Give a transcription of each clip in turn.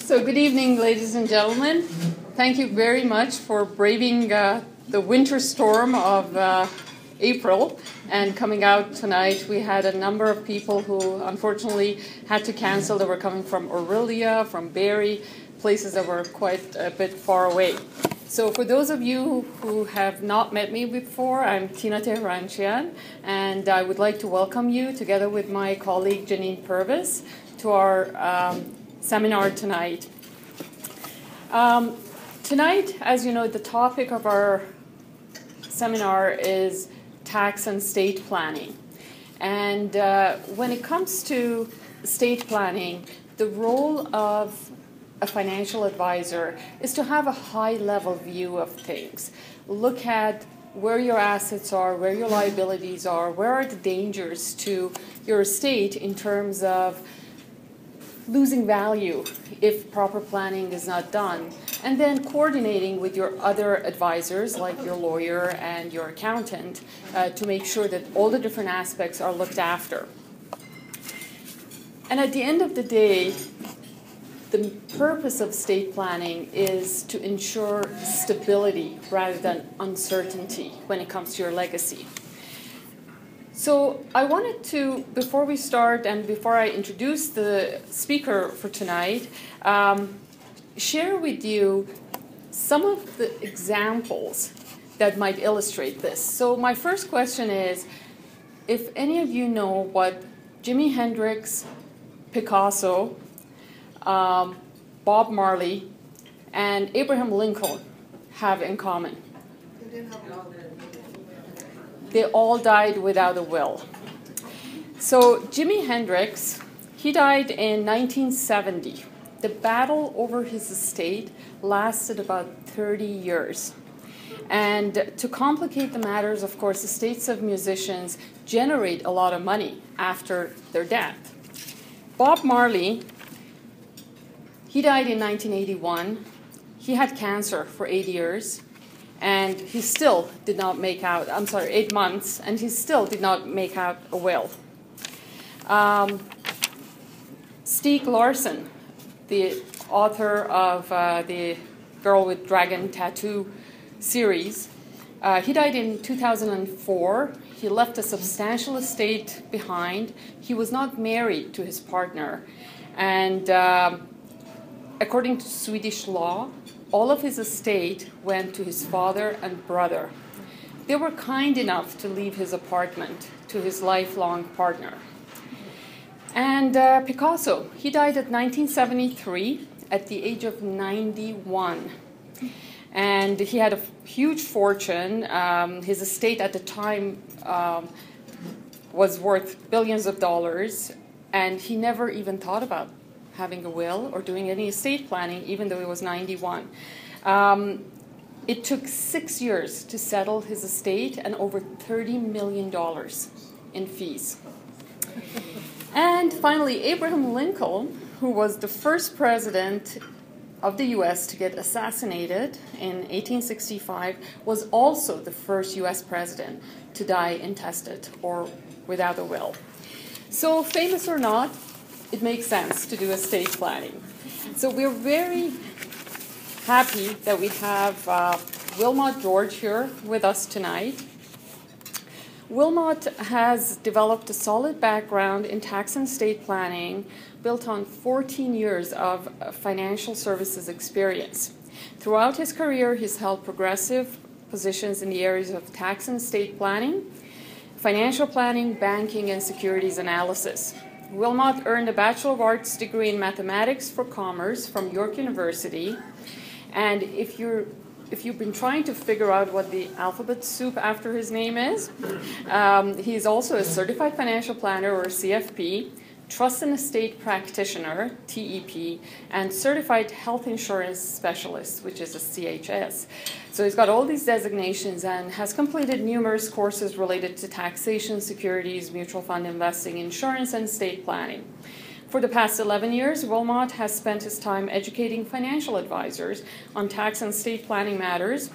So good evening, ladies and gentlemen. Thank you very much for braving the winter storm of April and coming out tonight. We had a number of people who unfortunately had to cancel. They were coming from Orillia, from Barrie, places that were quite a bit far away. So for those of you who have not met me before, I'm Tehranchian, and I would like to welcome you together with my colleague Janine Purves to our seminar tonight. Tonight, as you know, the topic of our seminar is tax and estate planning. And when it comes to estate planning, the role of a financial advisor is to have a high-level view of things. Look at where your assets are, where your liabilities are, where are the dangers to your estate in terms of losing value if proper planning is not done, and then coordinating with your other advisors like your lawyer and your accountant to make sure that all the different aspects are looked after. And at the end of the day, the purpose of estate planning is to ensure stability rather than uncertainty when it comes to your legacy. So I wanted to, before we start and before I introduce the speaker for tonight, share with you some of the examples that might illustrate this. So my first question is, if any of you know what Jimi Hendrix, Picasso, Bob Marley, and Abraham Lincoln have in common? They all died without a will. So Jimi Hendrix, he died in 1970. The battle over his estate lasted about 30 years. And to complicate the matters, of course, estates of musicians generate a lot of money after their death. Bob Marley, he died in 1981. He had cancer for 8 years. And he still did not make out, 8 months, and he still did not make out a will. Stieg Larsson, the author of the Girl with Dragon Tattoo series, he died in 2004. He left a substantial estate behind. He was not married to his partner. And according to Swedish law, all of his estate went to his father and brother. They were kind enough to leave his apartment to his lifelong partner. And Picasso, he died at 1973 at the age of 91. And he had a huge fortune. His estate at the time was worth billions of dollars, and he never even thought about having a will or doing any estate planning, even though he was 91. It took 6 years to settle his estate and over $30 million in fees. And finally, Abraham Lincoln, who was the first president of the U.S. to get assassinated in 1865, was also the first U.S. president to die intestate or without a will. So, famous or not, it makes sense to do estate planning. So we're very happy that we have Wilmont George here with us tonight. Wilmont has developed a solid background in tax and estate planning built on 14 years of financial services experience. Throughout his career, he's held progressive positions in the areas of tax and estate planning, financial planning, banking, and securities analysis. Wilmont earned a Bachelor of Arts degree in Mathematics for Commerce from York University. And if you've been trying to figure out what the alphabet soup after his name is, he's also a Certified Financial Planner, or CFP, Trust and Estate Practitioner, TEP, and Certified Health Insurance Specialist, which is a CHS. So he's got all these designations and has completed numerous courses related to taxation, securities, mutual fund investing, insurance, and estate planning. For the past 11 years, Wilmont has spent his time educating financial advisors on tax and estate planning matters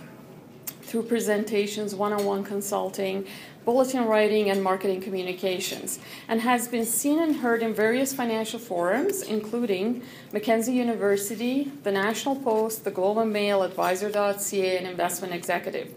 through presentations, one-on-one consulting, bulletin writing, and marketing communications, and has been seen and heard in various financial forums, including Mackenzie University, the National Post, the Globe and Mail, Advisor.ca, and Investment Executive.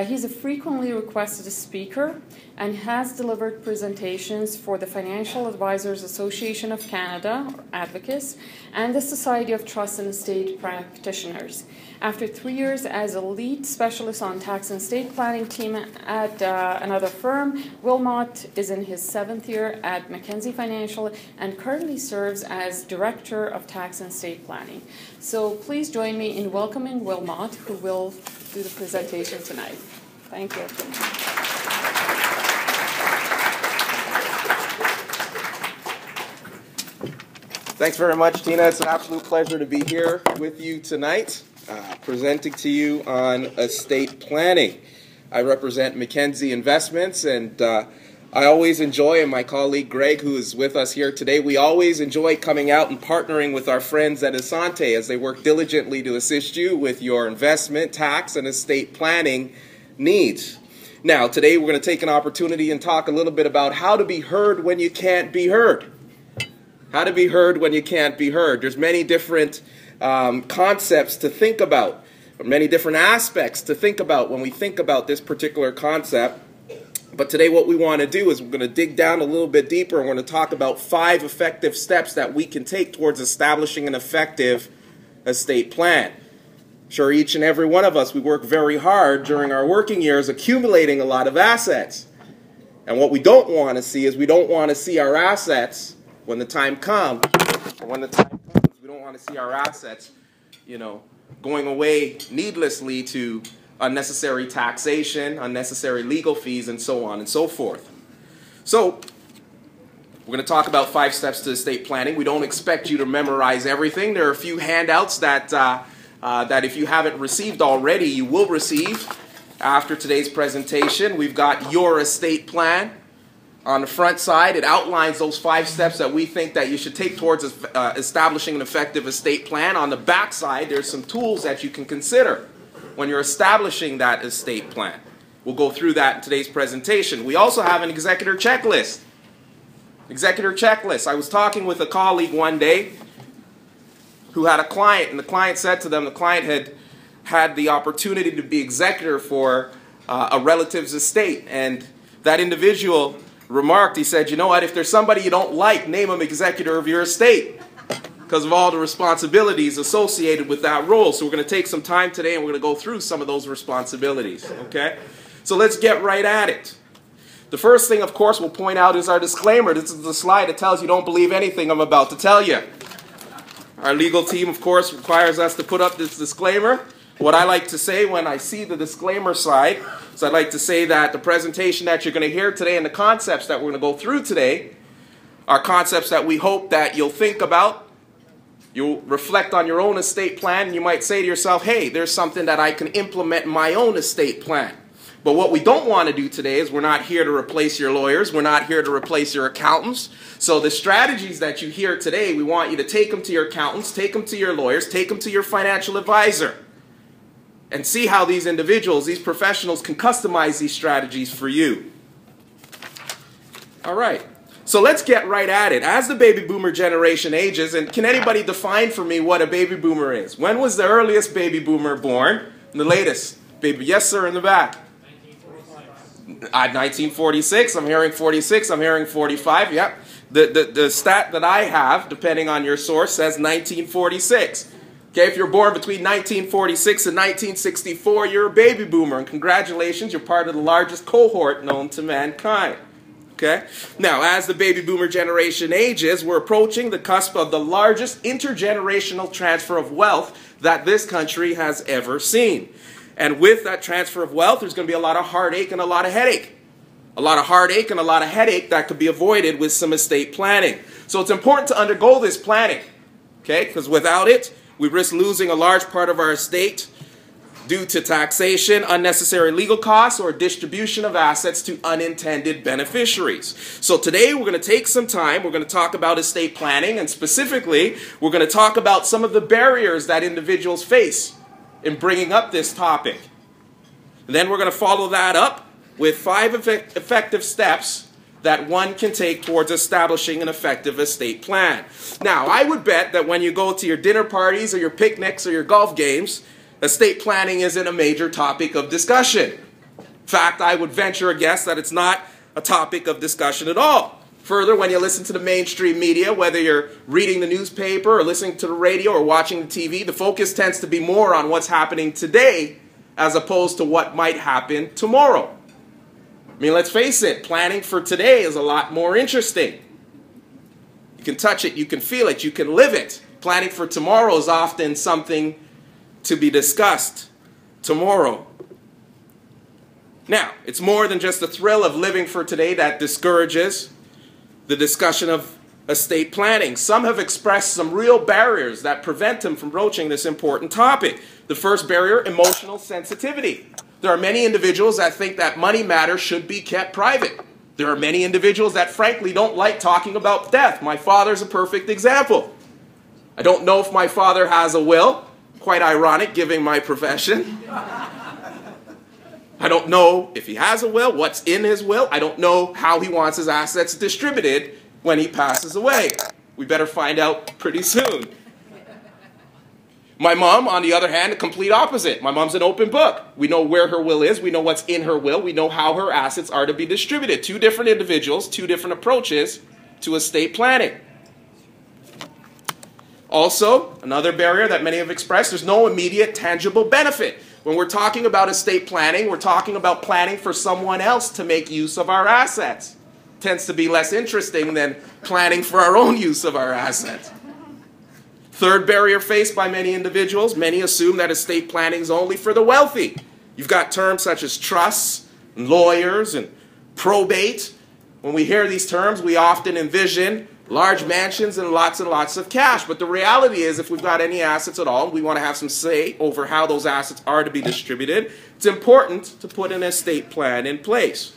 He's a frequently requested speaker and has delivered presentations for the Financial Advisors Association of Canada, or Advocates, and the Society of Trust and Estate Practitioners. After 3 years as a lead specialist on tax and estate planning team at another firm, Wilmont is in his 7th year at Mackenzie Financial and currently serves as Director of Tax and Estate Planning. So please join me in welcoming Wilmont, who will do the presentation tonight. Thank you. Thanks very much, Tina. It's an absolute pleasure to be here with you tonight, presenting to you on estate planning. I represent Mackenzie Investments, and I always enjoy, and my colleague Greg, who is with us here today, we always enjoy coming out and partnering with our friends at Assante as they work diligently to assist you with your investment, tax, and estate planning needs. Now, today we're going to take an opportunity and talk a little bit about how to be heard when you can't be heard. How to be heard when you can't be heard. There's many different concepts to think about, or many different aspects to think about when we think about this particular concept. But today what we want to do is we're going to dig down a little bit deeper and we're going to talk about 5 effective steps that we can take towards establishing an effective estate plan. Sure, each and every one of us, we work very hard during our working years accumulating a lot of assets. And what we don't want to see is we don't want to see our assets when the time comes, we don't want to see our assets, going away needlessly to unnecessary taxation, unnecessary legal fees, and so on and so forth. So, we're going to talk about 5 steps to estate planning. We don't expect you to memorize everything. There are a few handouts that if you haven't received already, you will receive after today's presentation. We've got Your Estate Plan. On the front side, it outlines those 5 steps that we think that you should take towards establishing an effective estate plan. On the back side, there's some tools that you can consider when you're establishing that estate plan. We'll go through that in today's presentation. We also have an executor checklist. Executor checklist. I was talking with a colleague one day who had a client, and the client said to them, the client had the opportunity to be executor for a relative's estate, and that individual remarked, he said, you know what, if there's somebody you don't like, name them executor of your estate because of all the responsibilities associated with that role. So we're going to take some time today and we're going to go through some of those responsibilities, okay? So let's get right at it. The first thing, of course, we'll point out is our disclaimer. This is the slide that tells you don't believe anything I'm about to tell you. Our legal team, of course, requires us to put up this disclaimer. What I like to say when I see the disclaimer slide is I'd like to say that the presentation that you're going to hear today and the concepts that we're going to go through today are concepts that we hope that you'll think about. You'll reflect on your own estate plan, and you might say to yourself, hey, there's something that I can implement in my own estate plan. But what we don't want to do today is we're not here to replace your lawyers. We're not here to replace your accountants. So the strategies that you hear today, we want you to take them to your accountants, take them to your lawyers, take them to your financial advisor, and see how these individuals, these professionals, can customize these strategies for you. All right. So let's get right at it. As the baby boomer generation ages, and can anybody define for me what a baby boomer is? When was the earliest baby boomer born? And the latest baby? Yes, sir, in the back. 1946. I'm hearing 46. I'm hearing 45. Yep. The stat that I have, depending on your source, says 1946. Okay, if you're born between 1946 and 1964, you're a baby boomer, and congratulations, you're part of the largest cohort known to mankind. Okay? Now, as the baby boomer generation ages, we're approaching the cusp of the largest intergenerational transfer of wealth that this country has ever seen. And with that transfer of wealth, there's going to be a lot of heartache and a lot of headache. A lot of heartache and a lot of headache that could be avoided with some estate planning. So it's important to undergo this planning, okay? Because without it, we risk losing a large part of our estate due to taxation, unnecessary legal costs, or distribution of assets to unintended beneficiaries. So today we're going to take some time. We're going to talk about estate planning, and specifically, we're going to talk about some of the barriers that individuals face in bringing up this topic. And then we're going to follow that up with 5 effective steps that one can take towards establishing an effective estate plan. Now, I would bet that when you go to your dinner parties or your picnics or your golf games, estate planning isn't a major topic of discussion. In fact, I would venture a guess that it's not a topic of discussion at all. Further, when you listen to the mainstream media, whether you're reading the newspaper or listening to the radio or watching the TV, the focus tends to be more on what's happening today as opposed to what might happen tomorrow. I mean, let's face it, planning for today is a lot more interesting. You can touch it, you can feel it, you can live it. Planning for tomorrow is often something to be discussed tomorrow. Now, it's more than just the thrill of living for today that discourages the discussion of estate planning. Some have expressed some real barriers that prevent them from broaching this important topic. The first barrier, emotional sensitivity. There are many individuals that think that money matters should be kept private. There are many individuals that frankly don't like talking about death. My father's a perfect example. I don't know if my father has a will. Quite ironic, given my profession. I don't know if he has a will, what's in his will. I don't know how he wants his assets distributed when he passes away. We better find out pretty soon. My mom, on the other hand, the complete opposite. My mom's an open book. We know where her will is. We know what's in her will. We know how her assets are to be distributed. 2 different individuals, 2 different approaches to estate planning. Also, another barrier that many have expressed, there's no immediate tangible benefit. When we're talking about estate planning, we're talking about planning for someone else to make use of our assets. Tends to be less interesting than planning for our own use of our assets. Third barrier faced by many individuals, many assume that estate planning is only for the wealthy. You've got terms such as trusts, and lawyers, and probate. When we hear these terms, we often envision large mansions and lots of cash. But the reality is, if we've got any assets at all, we want to have some say over how those assets are to be distributed, it's important to put an estate plan in place.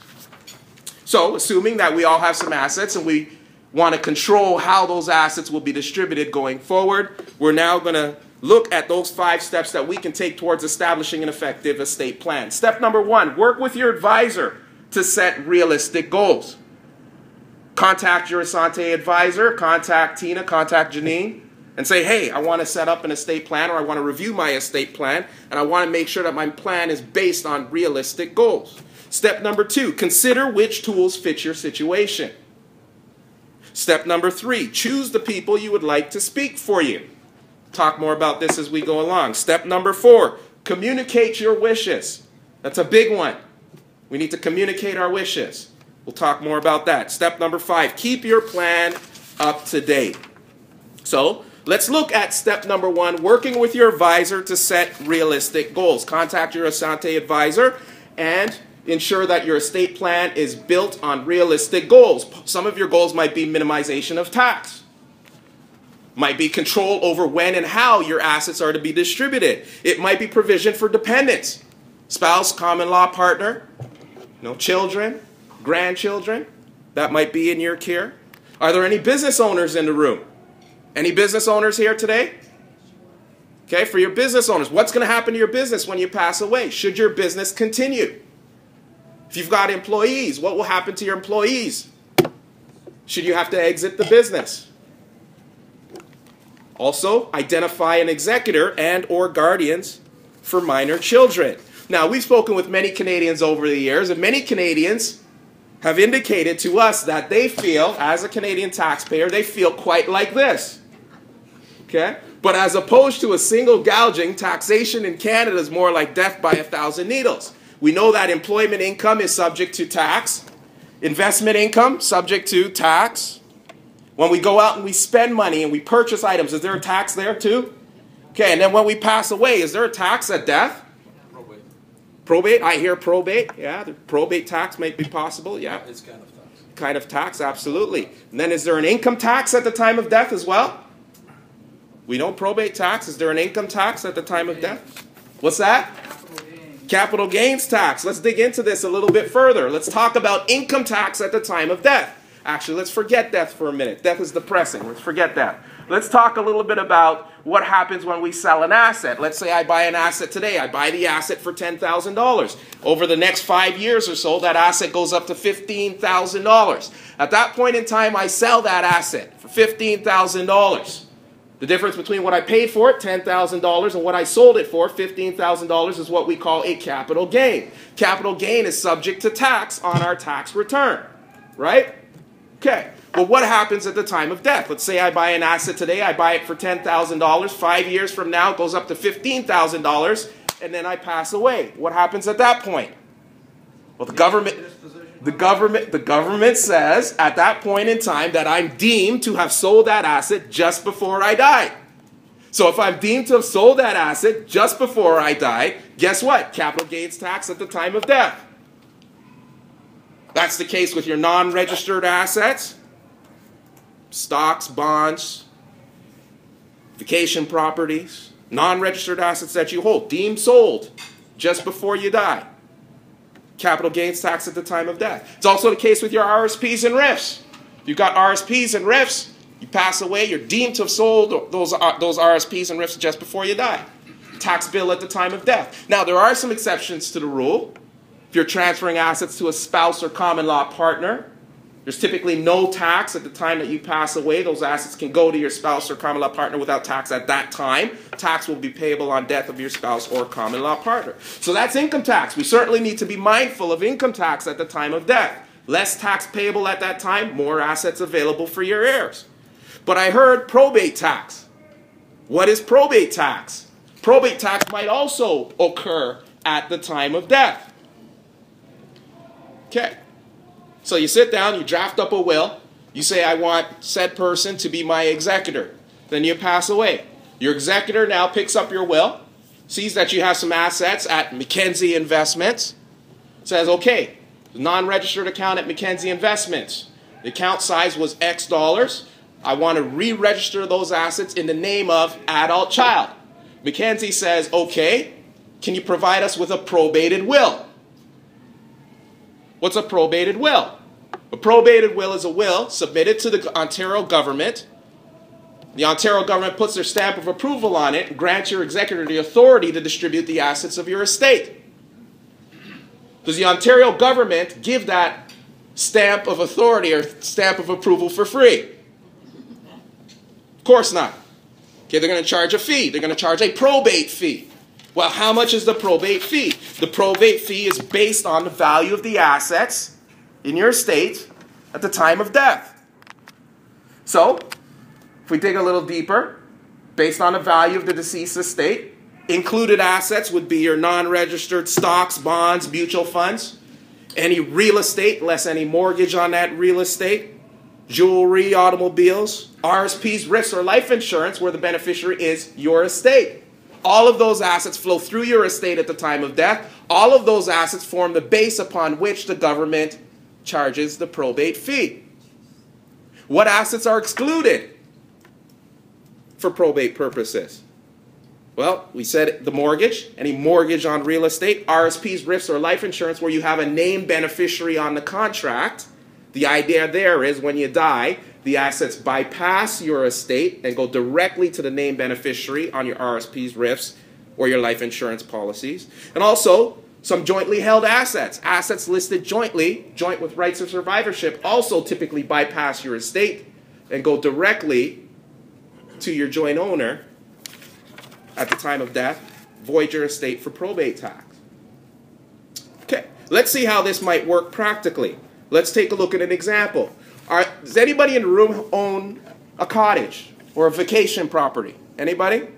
So, assuming that we all have some assets and we want to control how those assets will be distributed going forward, we're now going to look at those 5 steps that we can take towards establishing an effective estate plan. Step number 1, work with your advisor to set realistic goals. Contact your Assante advisor, contact Tina, contact Janine, and say, hey, I want to set up an estate plan, or I want to review my estate plan, and I want to make sure that my plan is based on realistic goals. Step number 2, consider which tools fit your situation. Step number 3, choose the people you would like to speak for you. Talk more about this as we go along. Step number 4, communicate your wishes. That's a big one. We need to communicate our wishes. We'll talk more about that. Step number 5, keep your plan up to date. So, let's look at step number 1, working with your advisor to set realistic goals. Contact your Assante advisor and ensure that your estate plan is built on realistic goals. Some of your goals might be minimization of tax. Might be control over when and how your assets are to be distributed. It might be provision for dependents. Spouse, common law partner, children, grandchildren. That might be in your care. Are there any business owners in the room? Any business owners here today? Okay, for your business owners, what's going to happen to your business when you pass away? Should your business continue? If you've got employees, what will happen to your employees? Should you have to exit the business? Also, identify an executor and or guardians for minor children. Now, we've spoken with many Canadians over the years, and many Canadians have indicated to us that they feel, as a Canadian taxpayer, they feel quite like this. Okay? But as opposed to a single gouging, taxation in Canada is more like death by 1,000 needles. We know that employment income is subject to tax. Investment income, subject to tax. When we go out and we spend money and we purchase items, is there a tax there too? Okay, and then when we pass away, is there a tax at death? Probate. Probate, I hear probate. Yeah, the probate tax may be possible. Yeah. It's kind of tax. Kind of tax, absolutely. And then is there an income tax at the time of death as well? We know probate tax. Is there an income tax at the time of death? What's that? Capital gains tax. Let's dig into this a little bit further. Let's talk about income tax at the time of death. Actually, let's forget death for a minute. Death is depressing. Let's forget that. let's talk a little bit about what happens when we sell an asset. Let's say I buy an asset today. I buy the asset for $10,000. Over the next 5 years or so, that asset goes up to $15,000. At that point in time, I sell that asset for $15,000. The difference between what I paid for it, $10,000, and what I sold it for, $15,000, is what we call a capital gain. Capital gain is subject to tax on our tax return, right? Okay. Well, what happens at the time of death? Let's say I buy an asset today. I buy it for $10,000. 5 years from now, it goes up to $15,000, and then I pass away. What happens at that point? Well, the government says at that point in time that I'm deemed to have sold that asset just before I die. So if I'm deemed to have sold that asset just before I die, guess what? Capital gains tax at the time of death. That's the case with your non-registered assets, stocks, bonds, vacation properties, non-registered assets that you hold, deemed sold just before you die. Capital gains tax at the time of death. It's also the case with your RSPs and RIFs. If you've got RSPs and RIFs, you pass away, you're deemed to have sold those RSPs and RIFs just before you die. Tax bill at the time of death. Now, there are some exceptions to the rule. If you're transferring assets to a spouse or common law partner, there's typically no tax at the time that you pass away. Those assets can go to your spouse or common law partner without tax at that time. Tax will be payable on death of your spouse or common law partner. So that's income tax. We certainly need to be mindful of income tax at the time of death. Less tax payable at that time, more assets available for your heirs. But I heard probate tax. What is probate tax? Probate tax might also occur at the time of death. Okay. So you sit down, you draft up a will, you say, I want said person to be my executor. Then you pass away. Your executor now picks up your will, sees that you have some assets at Mackenzie Investments, says, okay, the non-registered account at Mackenzie Investments, the account size was X dollars. I want to re-register those assets in the name of adult child. Mackenzie says, okay, can you provide us with a probated will? What's a probated will? A probated will is a will submitted to the Ontario government. The Ontario government puts their stamp of approval on it and grants your executor the authority to distribute the assets of your estate. Does the Ontario government give that stamp of authority or stamp of approval for free? Of course not. Okay, they're going to charge a fee. They're going to charge a probate fee. Well, how much is the probate fee? The probate fee is based on the value of the assets in your estate at the time of death. So, if we dig a little deeper, based on the value of the deceased estate, included assets would be your non-registered stocks, bonds, mutual funds, any real estate, less any mortgage on that real estate, jewelry, automobiles, RSPs, RIFs, or life insurance where the beneficiary is your estate. All of those assets flow through your estate at the time of death. All of those assets form the base upon which the government charges the probate fee. What assets are excluded for probate purposes? Well, we said the mortgage, any mortgage on real estate, RSPs, RIFs, or life insurance where you have a named beneficiary on the contract. The idea there is when you die, the assets bypass your estate and go directly to the named beneficiary on your RSPs, RIFs, or your life insurance policies. And also, some jointly held assets. Assets listed jointly, joint with rights of survivorship, also typically bypass your estate and go directly to your joint owner at the time of death, void your estate for probate tax. Okay, let's see how this might work practically. Let's take a look at an example. Does anybody in the room own a cottage or a vacation property? Anybody?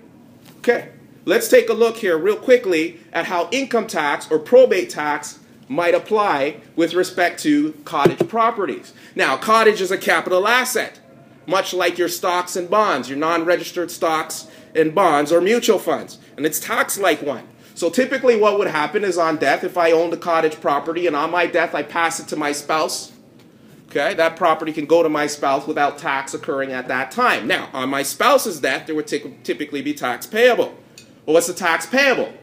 Okay. Let's take a look here real quickly at how income tax or probate tax might apply with respect to cottage properties. Now, cottage is a capital asset, much like your stocks and bonds, your non-registered stocks and bonds or mutual funds, and it's taxed like one. So typically what would happen is on death, if I owned a cottage property and on my death I pass it to my spouse, okay, that property can go to my spouse without tax occurring at that time. Now, on my spouse's death, there would typically be tax payable. Well, what's the tax payable?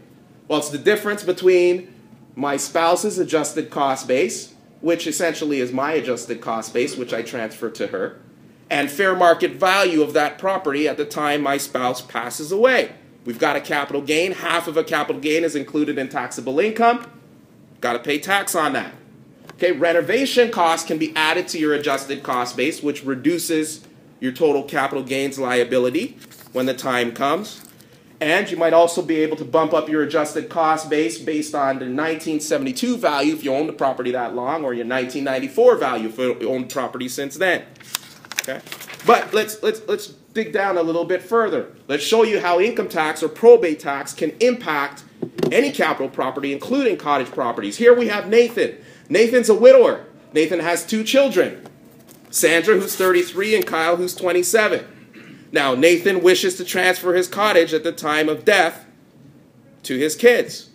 Well, it's the difference between my spouse's adjusted cost base, which essentially is my adjusted cost base, which I transfer to her, and fair market value of that property at the time my spouse passes away. We've got a capital gain. Half of a capital gain is included in taxable income. Got to pay tax on that. Okay, renovation costs can be added to your adjusted cost base, which reduces your total capital gains liability when the time comes. And you might also be able to bump up your adjusted cost base based on the 1972 value if you own the property that long, or your 1994 value if you own the property since then. Okay? But let's dig down a little bit further. Let's show you how income tax or probate tax can impact any capital property, including cottage properties. Here we have Nathan. Nathan's a widower. Nathan has 2 children. Sandra, who's 33, and Kyle, who's 27. Now, Nathan wishes to transfer his cottage at the time of death to his kids.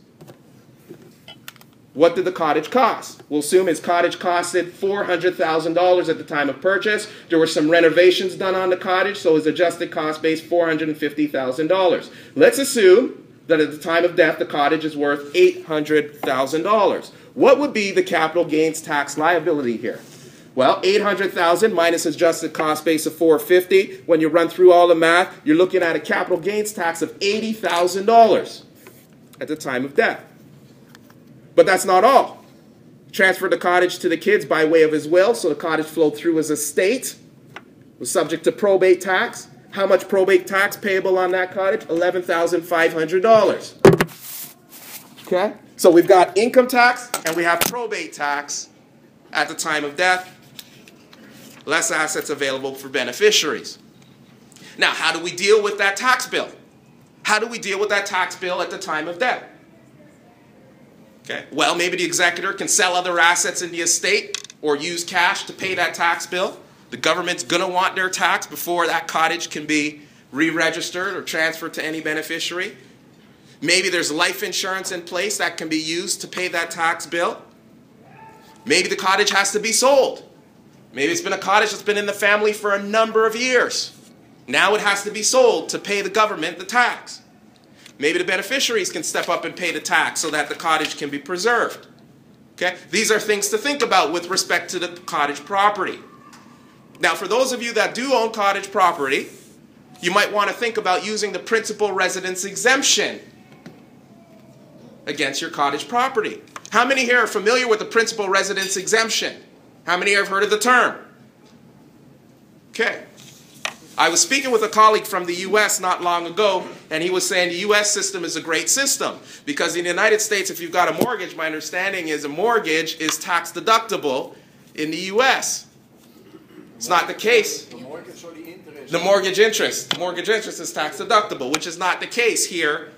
What did the cottage cost? We'll assume his cottage costed $400,000 at the time of purchase. There were some renovations done on the cottage, so his adjusted cost base $450,000. Let's assume that at the time of death, the cottage is worth $800,000. What would be the capital gains tax liability here? Well, $800,000 minus adjusted cost base of $450,000. When you run through all the math, you're looking at a capital gains tax of $80,000 at the time of death. But that's not all. Transferred the cottage to the kids by way of his will, so the cottage flowed through his estate, was subject to probate tax. How much probate tax payable on that cottage? $11,500. Okay? So we've got income tax and we have probate tax at the time of death. Less assets available for beneficiaries. Now, how do we deal with that tax bill? How do we deal with that tax bill at the time of death? Okay. Well, maybe the executor can sell other assets in the estate or use cash to pay that tax bill. The government's going to want their tax before that cottage can be re-registered or transferred to any beneficiary. Maybe there's life insurance in place that can be used to pay that tax bill. Maybe the cottage has to be sold. Maybe it's been a cottage that's been in the family for a number of years. Now it has to be sold to pay the government the tax. Maybe the beneficiaries can step up and pay the tax so that the cottage can be preserved. Okay? These are things to think about with respect to the cottage property. Now, for those of you that do own cottage property, you might want to think about using the principal residence exemption against your cottage property. How many here are familiar with the principal residence exemption? How many here have heard of the term? Okay. I was speaking with a colleague from the U.S. not long ago, and he was saying the U.S. system is a great system because in the United States, if you've got a mortgage, my understanding is a mortgage is tax deductible in the U.S. It's not the case. The mortgage or the interest? The mortgage interest. The mortgage interest is tax deductible, which is not the case here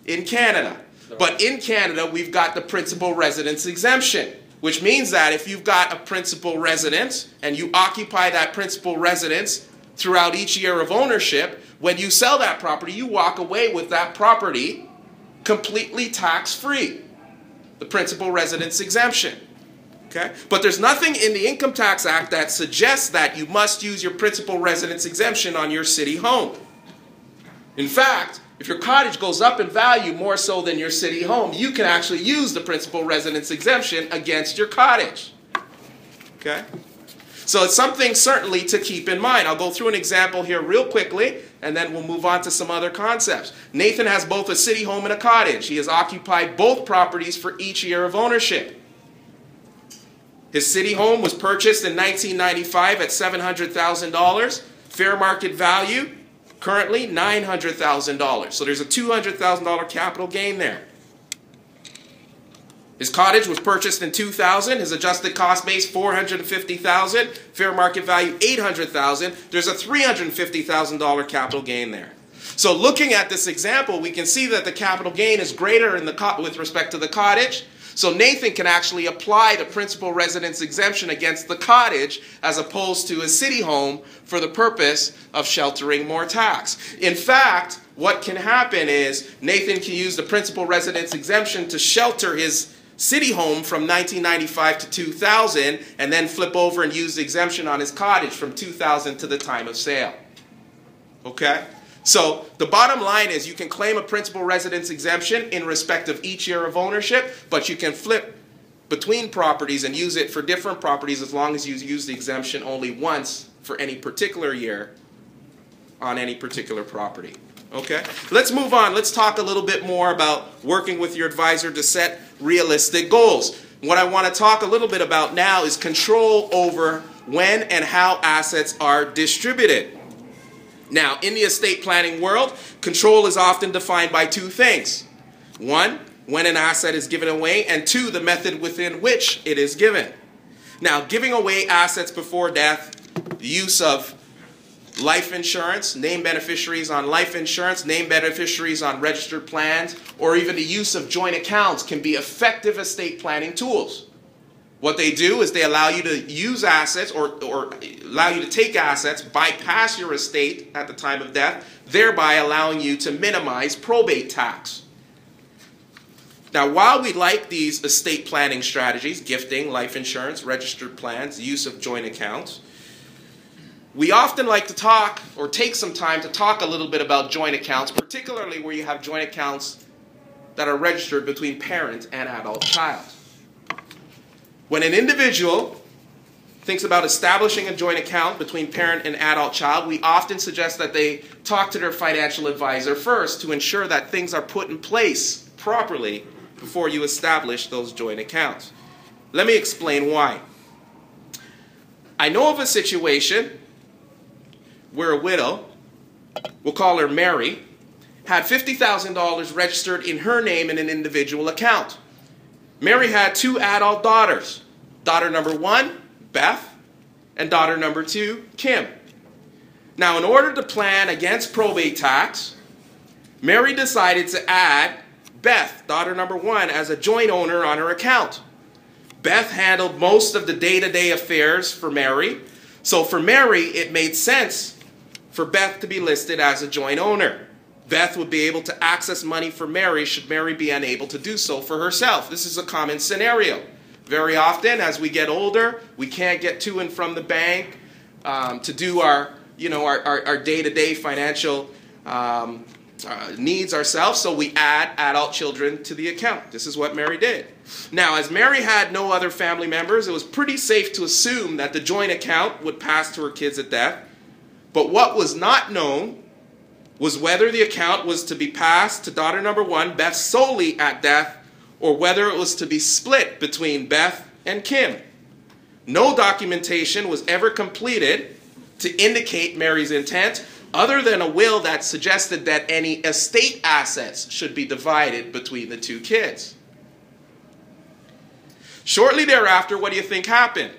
in Canada. But in Canada, we've got the principal residence exemption, which means that if you've got a principal residence and you occupy that principal residence throughout each year of ownership, when you sell that property, you walk away with that property completely tax-free. The principal residence exemption. Okay? But there's nothing in the Income Tax Act that suggests that you must use your principal residence exemption on your city home. In fact, if your cottage goes up in value more so than your city home, you can actually use the principal residence exemption against your cottage. Okay? So it's something certainly to keep in mind. I'll go through an example here real quickly, and then we'll move on to some other concepts. Nathan has both a city home and a cottage. He has occupied both properties for each year of ownership. His city home was purchased in 1995 at $700,000. Fair market value, currently $900,000. So there's a $200,000 capital gain there. His cottage was purchased in 2000. His adjusted cost base, $450,000. Fair market value, $800,000. There's a $350,000 capital gain there. So looking at this example, we can see that the capital gain is greater in with respect to the cottage. So Nathan can actually apply the principal residence exemption against the cottage as opposed to a city home for the purpose of sheltering more tax. In fact, what can happen is Nathan can use the principal residence exemption to shelter his city home from 1995 to 2000 and then flip over and use the exemption on his cottage from 2000 to the time of sale. Okay? So the bottom line is you can claim a principal residence exemption in respect of each year of ownership, but you can flip between properties and use it for different properties as long as you use the exemption only once for any particular year on any particular property. Okay? Let's move on. Let's talk a little bit more about working with your advisor to set realistic goals. What I want to talk a little bit about now is control over when and how assets are distributed. Now, in the estate planning world, control is often defined by two things. One, when an asset is given away, and two, the method within which it is given. Now, giving away assets before death, the use of life insurance, named beneficiaries on life insurance, named beneficiaries on registered plans, or even the use of joint accounts can be effective estate planning tools. What they do is they allow you to use assets or allow you to take assets, bypass your estate at the time of death, thereby allowing you to minimize probate tax. Now, while we like these estate planning strategies, gifting, life insurance, registered plans, use of joint accounts, we often like to talk or take some time to talk a little bit about joint accounts, particularly where you have joint accounts that are registered between parent and adult child. When an individual thinks about establishing a joint account between parent and adult child, we often suggest that they talk to their financial advisor first to ensure that things are put in place properly before you establish those joint accounts. Let me explain why. I know of a situation where a widow, we'll call her Mary, had $50,000 registered in her name in an individual account. Mary had two adult daughters, daughter number 1, Beth, and daughter number 2, Kim. Now, in order to plan against probate tax, Mary decided to add Beth, daughter number 1, as a joint owner on her account. Beth handled most of the day-to-day affairs for Mary, so for Mary, it made sense for Beth to be listed as a joint owner. Beth would be able to access money for Mary should Mary be unable to do so for herself. This is a common scenario. Very often, as we get older, we can't get to and from the bank to do our day-to-day financial needs ourselves, so we add adult children to the account. This is what Mary did. Now, as Mary had no other family members, it was pretty safe to assume that the joint account would pass to her kids at death. But what was not known was whether the account was to be passed to daughter number 1, Beth, solely at death, or whether it was to be split between Beth and Kim. No documentation was ever completed to indicate Mary's intent, other than a will that suggested that any estate assets should be divided between the two kids. Shortly thereafter, what do you think happened?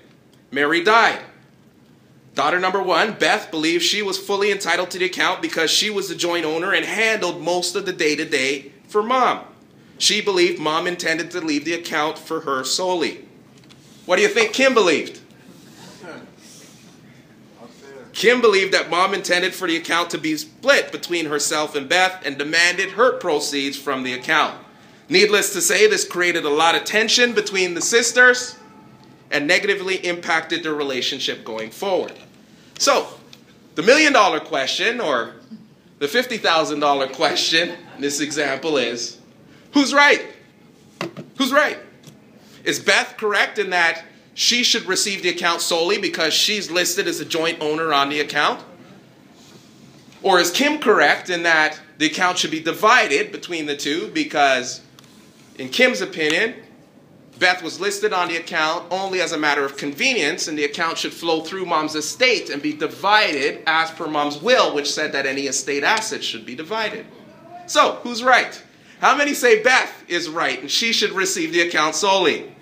Mary died. Daughter number 1, Beth, believed she was fully entitled to the account because she was the joint owner and handled most of the day-to-day for Mom. She believed Mom intended to leave the account for her solely. What do you think Kim believed? Kim believed that Mom intended for the account to be split between herself and Beth and demanded her proceeds from the account. Needless to say, this created a lot of tension between the sisters and negatively impacted their relationship going forward. So, the $1 million question, or the $50,000 question in this example is, who's right? Who's right? Is Beth correct in that she should receive the account solely because she's listed as a joint owner on the account? Or is Kim correct in that the account should be divided between the two because, in Kim's opinion, Beth was listed on the account only as a matter of convenience, and the account should flow through Mom's estate and be divided as per Mom's will, which said that any estate assets should be divided. So, who's right? How many say Beth is right and she should receive the account solely?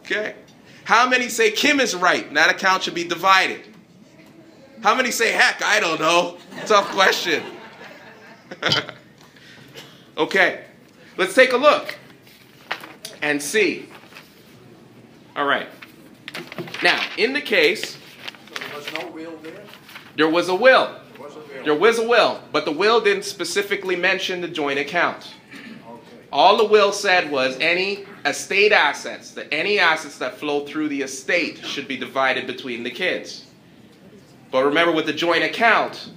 Okay. How many say Kim is right and that account should be divided? How many say, heck, I don't know? Tough question. Okay. Let's take a look and see. All right. Now, in the case, there was no will there? There was a will. There was a will. But the will didn't specifically mention the joint account. Okay. All the will said was any estate assets, any assets that flow through the estate should be divided between the kids. But remember, with the joint account,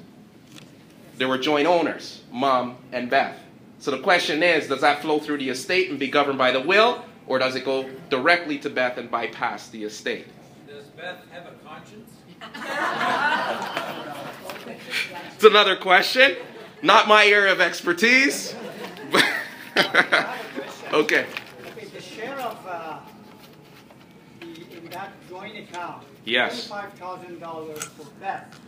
there were joint owners, Mom and Beth. So the question is, does that flow through the estate and be governed by the will? Or does it go directly to Beth and bypass the estate? Does Beth have a conscience? It's another question. Not my area of expertise. Okay. The share of in that joint account. Yes. $25,000 for Beth,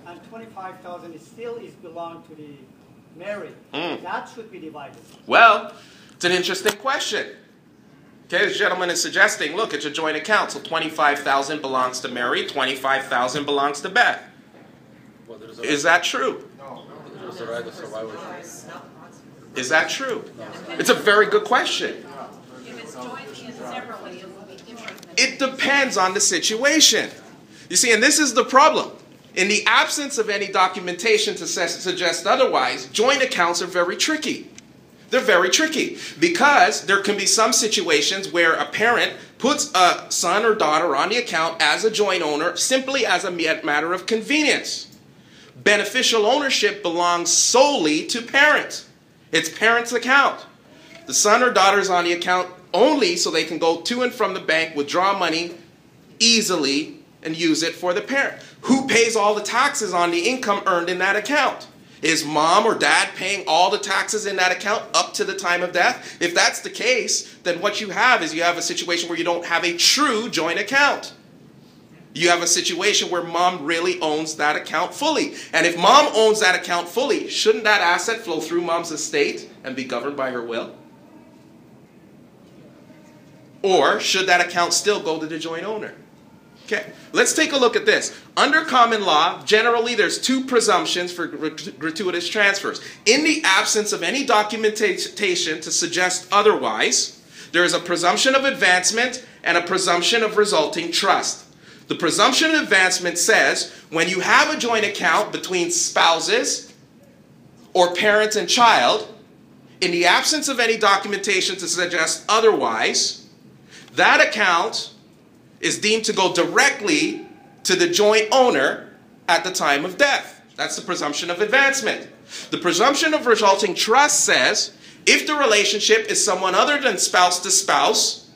and $25,000 still belong to the Mary. That should be divided. Well, it's an interesting question. Okay, this gentleman is suggesting, look, it's a joint account, so $25,000 belongs to Mary, $25,000 belongs to Beth. Is that true? Is that true? It's a very good question. If it's jointly and separately, it will be different. It depends on the situation. You see, and this is the problem. In the absence of any documentation to suggest otherwise, joint accounts are very tricky. They're very tricky because there can be some situations where a parent puts a son or daughter on the account as a joint owner simply as a matter of convenience. Beneficial ownership belongs solely to parent. It's parent's account. The son or daughter is on the account only so they can go to and from the bank, withdraw money easily, and use it for the parent. Who pays all the taxes on the income earned in that account? Is mom or dad paying all the taxes in that account up to the time of death? If that's the case, then what you have is you have a situation where you don't have a true joint account. You have a situation where mom really owns that account fully. And if mom owns that account fully, shouldn't that asset flow through mom's estate and be governed by her will? Or should that account still go to the joint owner? Okay, let's take a look at this. Under common law, generally there's two presumptions for gratuitous transfers. In the absence of any documentation to suggest otherwise, there is a presumption of advancement and a presumption of resulting trust. The presumption of advancement says when you have a joint account between spouses or parent and child, in the absence of any documentation to suggest otherwise, that account is deemed to go directly to the joint owner at the time of death. That's the presumption of advancement. The presumption of resulting trust says if the relationship is someone other than spouse to spouse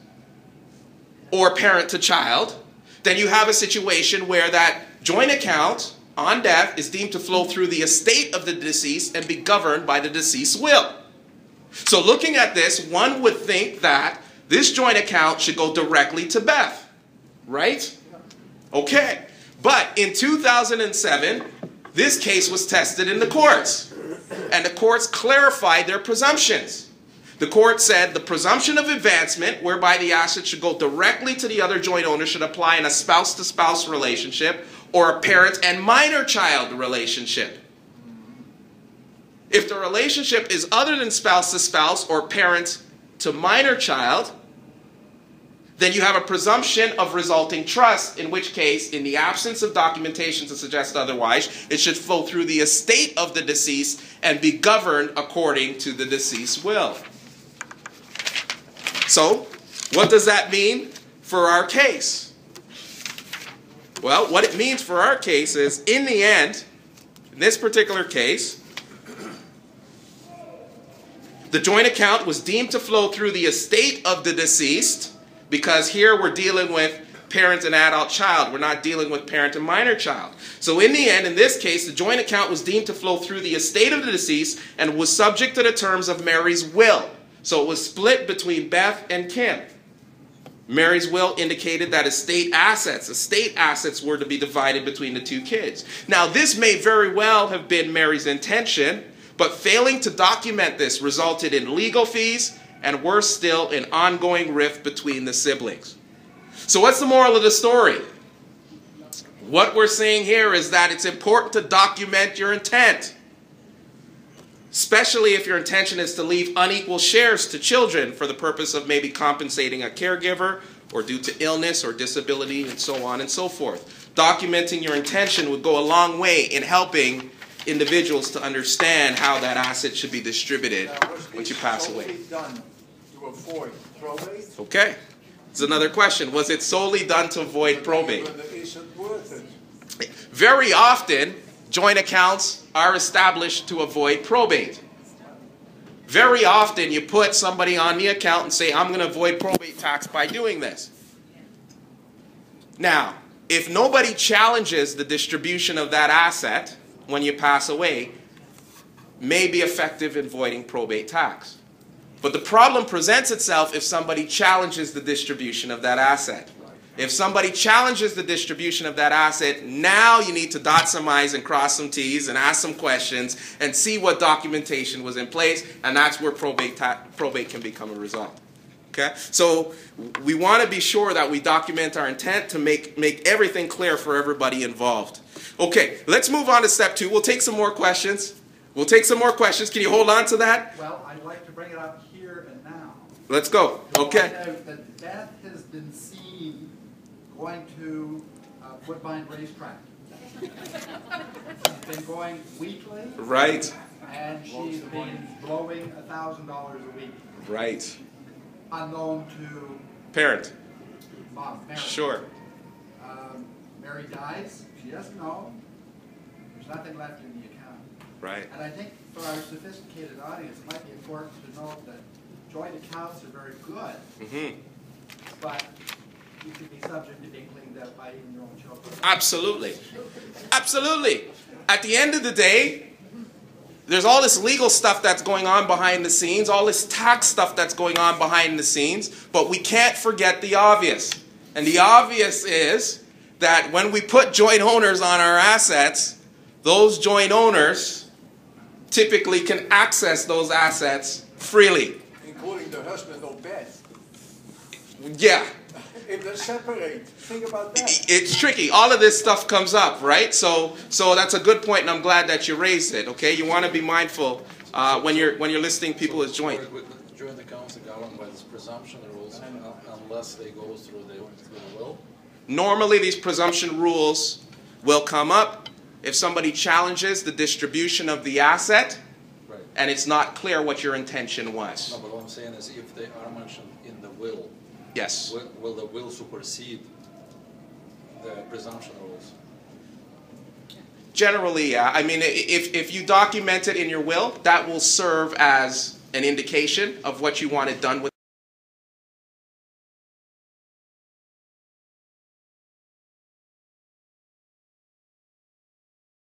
or parent to child, then you have a situation where that joint account on death is deemed to flow through the estate of the deceased and be governed by the deceased's will. So looking at this, one would think that this joint account should go directly to Beth. Right? Okay. But in 2007, this case was tested in the courts. And the courts clarified their presumptions. The court said the presumption of advancement, whereby the asset should go directly to the other joint owner, should apply in a spouse-to-spouse relationship or a parent and minor child relationship. If the relationship is other than spouse-to-spouse or parent to minor child, then you have a presumption of resulting trust, in which case, in the absence of documentation to suggest otherwise, it should flow through the estate of the deceased and be governed according to the deceased's will. So, what does that mean for our case? Well, what it means for our case is, in the end, in this particular case, the joint account was deemed to flow through the estate of the deceased, because here we're dealing with parent and adult child. We're not dealing with parent and minor child. So in the end, in this case, the joint account was deemed to flow through the estate of the deceased and was subject to the terms of Mary's will. So it was split between Beth and Kim. Mary's will indicated that estate assets were to be divided between the two kids. Now, this may very well have been Mary's intention, but failing to document this resulted in legal fees and worse still, an ongoing rift between the siblings. So what's the moral of the story? What we're seeing here is that it's important to document your intent, especially if your intention is to leave unequal shares to children for the purpose of maybe compensating a caregiver or due to illness or disability and so on and so forth. Documenting your intention would go a long way in helping individuals to understand how that asset should be distributed once you pass away. Done to avoid probate? Okay. It's another question. Was it solely done to avoid probate? Is it worth it? Very often, joint accounts are established to avoid probate. Very often, you put somebody on the account and say, I'm going to avoid probate tax by doing this. Now, if nobody challenges the distribution of that asset when you pass away, may be effective in voiding probate tax. But the problem presents itself if somebody challenges the distribution of that asset. If somebody challenges the distribution of that asset, now you need to dot some I's and cross some T's and ask some questions and see what documentation was in place, and that's where probate can become a result. Okay? So we want to be sure that we document our intent to make everything clear for everybody involved. Okay, let's move on to step 2. We'll take some more questions. Can you hold on to that? Well, I'd like to bring it up here and now. Let's go. Okay. That Beth has been seen going to Woodbine Racetrack. She's been going weekly. Right. And she's been blowing $1,000 a week. Right. Unknown to Parent. Mom, Mary. Sure. Mary dies. She doesn't know. There's nothing left in the account. Right. And I think for our sophisticated audience, it might be important to note that joint accounts are very good, Mm-hmm. but you could be subject to being cleaned up by even your own children. Absolutely. Absolutely. At the end of the day, there's all this legal stuff that's going on behind the scenes, all this tax stuff that's going on behind the scenes, but we can't forget the obvious. And the obvious is that when we put joint owners on our assets, those joint owners typically can access those assets freely. Including the husband of Beth. Yeah. If they're separate, think about that. It's tricky. All of this stuff comes up, right? So that's a good point, and I'm glad that you raised it. Okay, you want to be mindful when you're listing people as joint. With joint accounts are governed by this presumption rules, unless they go through the will. Normally, these presumption rules will come up if somebody challenges the distribution of the asset, Right. and it's not clear what your intention was. No, but what I'm saying is, if they are mentioned in the will, Yes. will the will supersede the presumption rules? Generally, yeah. I mean, if you document it in your will, that will serve as an indication of what you wanted done with